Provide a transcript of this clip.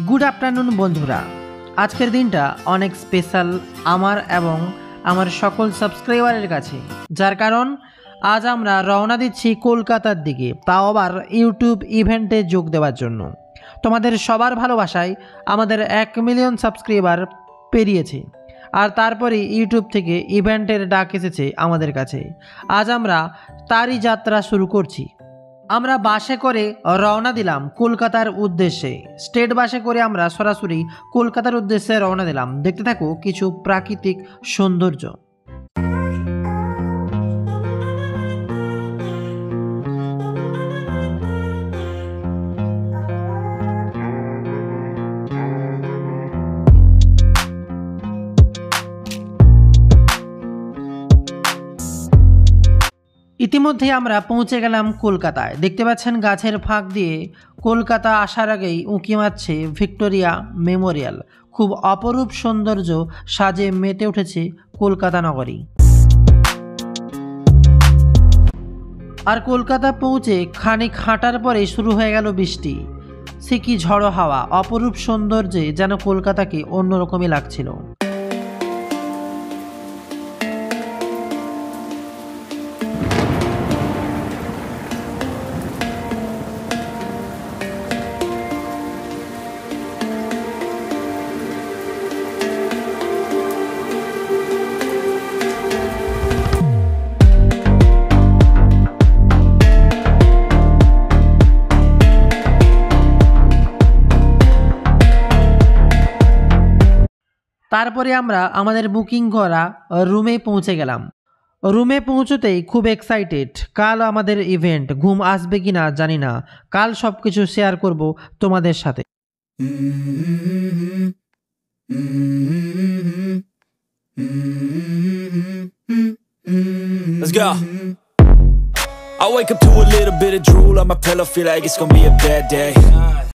Good afternoon বন্ধুরা, আজকের দিনটা অনেক স্পেশাল আমার এবং আমার সকল সাবস্ক্রাইবারের কাছে, যার কারণ আজ আমরা রওনা দিচ্ছি কলকাতার দিকে, তাও আবার ইউটিউব ইভেন্টে যোগ দেওয়ার জন্য। তোমাদের সবার ভালোবাসায় আমাদের 1 মিলিয়ন সাবস্ক্রাইবার পেরিয়েছে, আর তারপরে ইউটিউব থেকে ইভেন্টের ডাক এসেছে আমাদের কাছে। আজ আমরা তারই যাত্রা শুরু করছি। আমরা বাসে করে রওনা দিলাম কলকাতার উদ্দেশ্যে। স্টেট বাসে করে আমরা সরাসরি কলকাতার উদ্দেশ্যে রওনা দিলাম। দেখতে থাকো কিছু প্রাকৃতিক সৌন্দর্য। ইতিমধ্যে আমরা পৌঁছে গেলাম কলকাতায়। দেখতে পাচ্ছেন গাছের ফাঁক দিয়ে কলকাতা আসার আগেই উঁকি মারছে ভিক্টোরিয়া মেমোরিয়াল। খুব অপরূপ সৌন্দর্য সাজে মেতে উঠেছে কলকাতা নগরী। আর কলকাতা পৌঁছে খানিক হাঁটার পরে শুরু হয়ে গেল বৃষ্টি। সে কি ঝড়ো হাওয়া, অপরূপ সৌন্দর্যে যেন কলকাতাকে অন্যরকমই লাগছিল। তারপরে আমরা আমাদের বুকিং করা রুমে পৌঁছে গেলাম। রুমে পৌঁছতেই খুব এক্সাইটেড। কাল আমাদের ইভেন্ট, ঘুম আসবে কি না জানি না। কাল সব কিছু শেয়ার করব তোমাদের সাথে। Let's go. I wake up to a little bit of drool on my pillow, feel like it's gonna be a bad day.